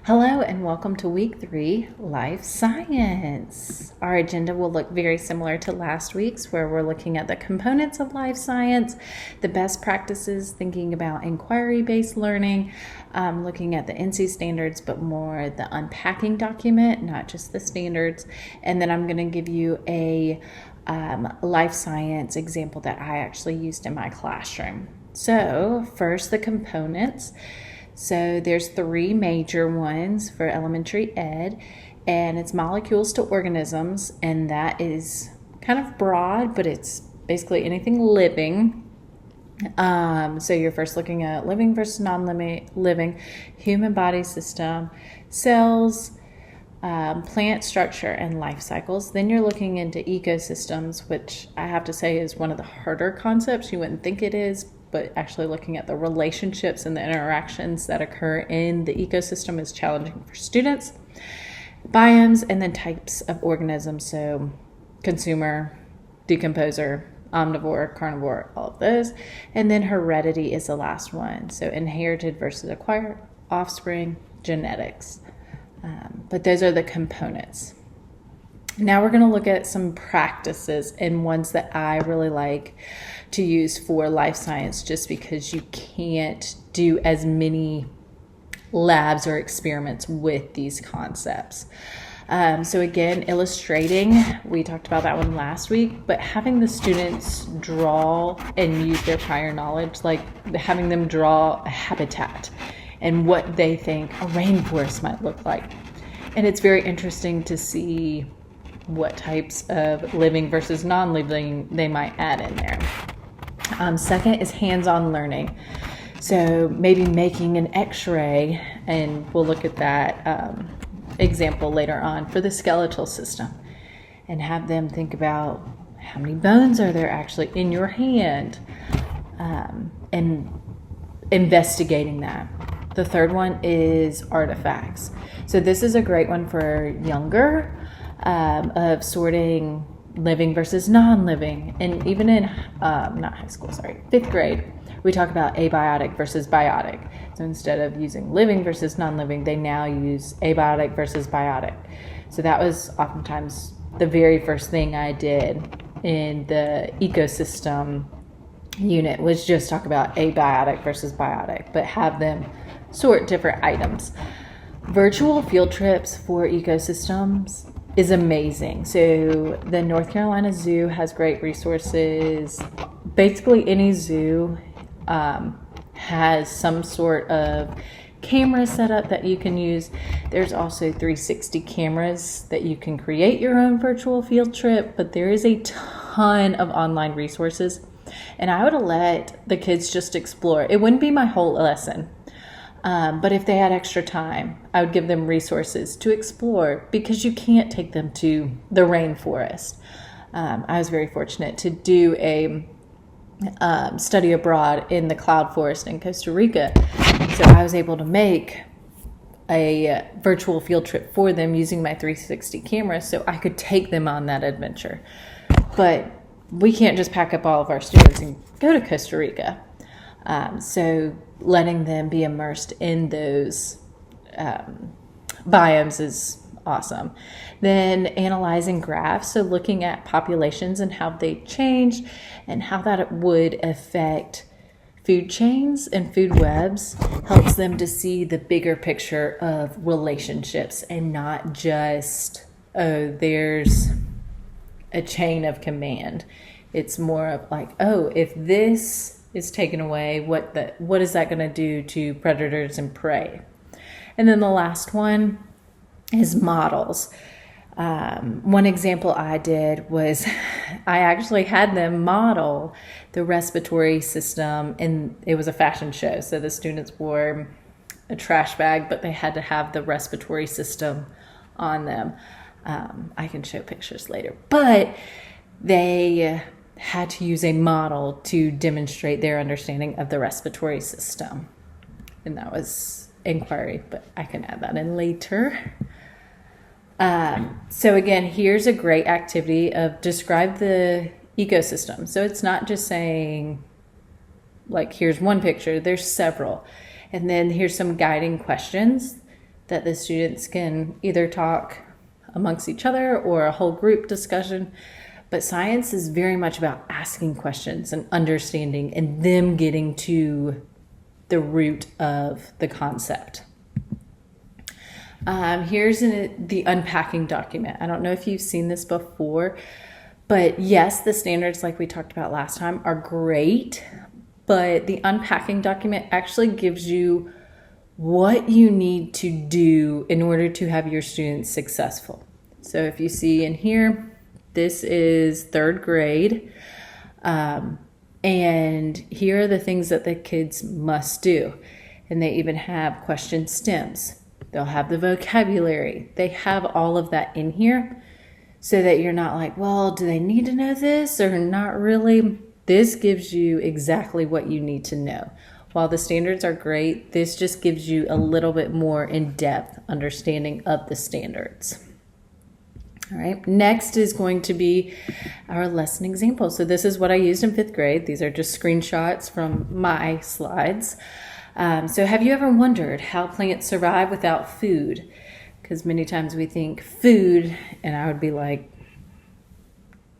Hello and welcome to week 3, Life Science. Our agenda will look very similar to last week's, where we're looking at the components of life science, the best practices, thinking about inquiry-based learning, looking at the NC standards, but more the unpacking document, not just the standards. And then I'm going to give you a life science example that I actually used in my classroom. So first, the components. So there's 3 major ones for elementary ed, and it's molecules to organisms, and that is kind of broad, but it's basically anything living. So you're first looking at living versus non-living, human body system, cells, plant structure, and life cycles. Then you're looking into ecosystems, which I have to say is one of the harder concepts. You wouldn't think it is, but actually looking at the relationships and the interactions that occur in the ecosystem is challenging for students. Biomes, and then types of organisms, so consumer, decomposer, omnivore, carnivore, all of those. And then heredity is the last one, so inherited versus acquired, offspring, genetics. But those are the components. Now we're going to look at some practices and ones that I really like to use for life science, just because you can't do as many labs or experiments with these concepts. So again, illustrating, we talked about that one last week, but having the students draw and use their prior knowledge, like having them draw a habitat and what they think a rainforest might look like. And it's very interesting to see what types of living versus non-living they might add in there. Second is hands-on learning. So maybe making an x-ray, and we'll look at that example later on for the skeletal system, and have them think about how many bones are there actually in your hand, and investigating that. The third one is artifacts. So this is a great one for younger, of sorting living versus non-living. And even in, not high school, sorry, 5th grade, we talk about abiotic versus biotic. So instead of using living versus non-living, they now use abiotic versus biotic. So that was oftentimes the very first thing I did in the ecosystem unit, was just talk about abiotic versus biotic, but have them sort different items. Virtual field trips for ecosystems is amazing. So the North Carolina Zoo has great resources. Basically any zoo has some sort of camera setup that you can use. There's also 360 cameras that you can create your own virtual field trip, but there is a ton of online resources, and I would let the kids just explore. It wouldn't be my whole lesson. But if they had extra time, I would give them resources to explore, because you can't take them to the rainforest. I was very fortunate to do a study abroad in the cloud forest in Costa Rica. So I was able to make a virtual field trip for them using my 360 camera, so I could take them on that adventure. But we can't just pack up all of our students and go to Costa Rica. So letting them be immersed in those biomes is awesome. Then analyzing graphs, so looking at populations and how they change and how that would affect food chains and food webs, helps them to see the bigger picture of relationships and not just, oh, there's a chain of command. It's more of like, oh, if this is taken away, what is that going to do to predators and prey? And then the last one is models. One example I did was I actually had them model the respiratory system, and it was a fashion show. So the students wore a trash bag, but they had to have the respiratory system on them. I can show pictures later, but they had to use a model to demonstrate their understanding of the respiratory system. And that was inquiry, but I can add that in later. So again, here's a great activity of describe the ecosystem. So it's not just saying, like, here's one picture, there's several. And then here's some guiding questions that the students can either talk amongst each other or a whole group discussion. But science is very much about asking questions and understanding and them getting to the root of the concept. Here's the unpacking document. I don't know if you've seen this before, but yes, the standards like we talked about last time are great, but the unpacking document actually gives you what you need to do in order to have your students successful. So if you see in here, this is 3rd grade, and here are the things that the kids must do. And they even have question stems. They'll have the vocabulary. They have all of that in here so that you're not like, well, do they need to know this or not really? This gives you exactly what you need to know. While the standards are great, this just gives you a little bit more in-depth understanding of the standards. All right, next is going to be our lesson example. So this is what I used in 5th grade. These are just screenshots from my slides. So have you ever wondered how plants survive without food? Because many times we think food, and I would be like,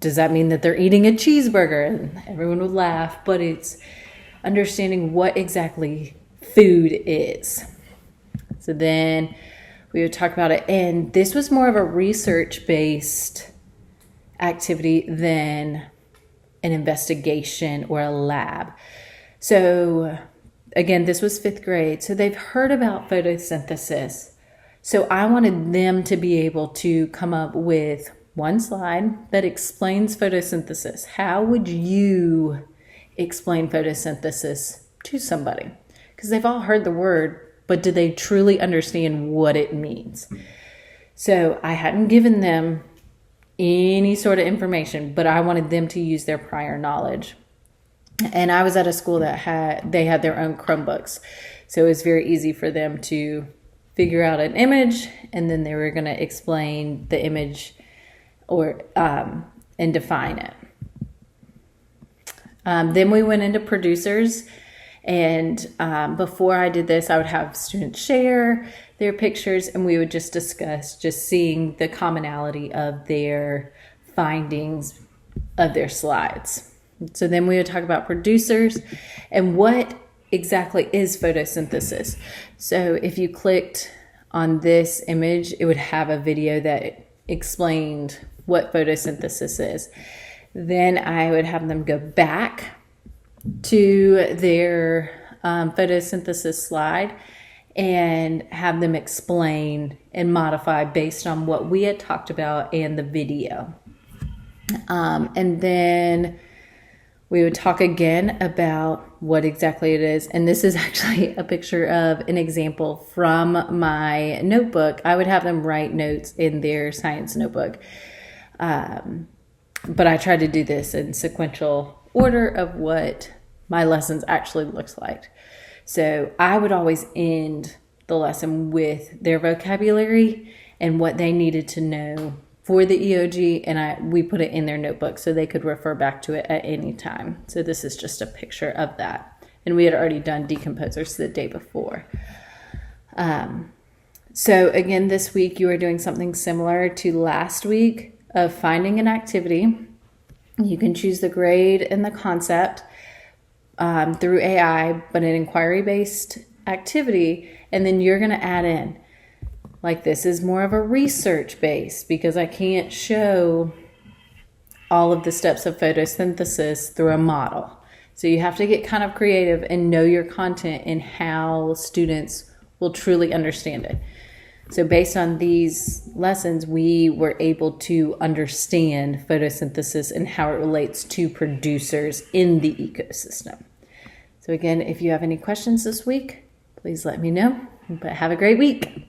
does that mean that they're eating a cheeseburger? And everyone would laugh, but it's understanding what exactly food is. So then we would talk about it, and this was more of a research-based activity than an investigation or a lab. So again, this was 5th grade, so they've heard about photosynthesis. So I wanted them to be able to come up with one slide that explains photosynthesis. How would you explain photosynthesis to somebody? Because they've all heard the word, but do they truly understand what it means? So I hadn't given them any sort of information, but I wanted them to use their prior knowledge. And I was at a school that had their own Chromebooks. So it was very easy for them to figure out an image, and then they were going to explain the image or and define it. Then we went into producers, and before I did this, I would have students share their pictures, and we would just discuss just seeing the commonality of their findings of their slides. So then we would talk about producers and what exactly is photosynthesis. So if you clicked on this image, it would have a video that explained what photosynthesis is. Then I would have them go back to their photosynthesis slide and have them explain and modify based on what we had talked about and the video. And then we would talk again about what exactly it is. And this is actually a picture of an example from my notebook. I would have them write notes in their science notebook. But I tried to do this in sequential order of what my lessons actually looks like. So I would always end the lesson with their vocabulary and what they needed to know for the EOG, and we put it in their notebook so they could refer back to it at any time. So this is just a picture of that. And we had already done decomposers the day before. So again, this week you are doing something similar to last week of finding an activity. You can choose the grade and the concept through AI, but an inquiry-based activity, and then you're going to add in. Like this is more of a research base because I can't show all of the steps of photosynthesis through a model. So you have to get kind of creative and know your content and how students will truly understand it. So based on these lessons, we were able to understand photosynthesis and how it relates to producers in the ecosystem. So again, if you have any questions this week, please let me know, but have a great week.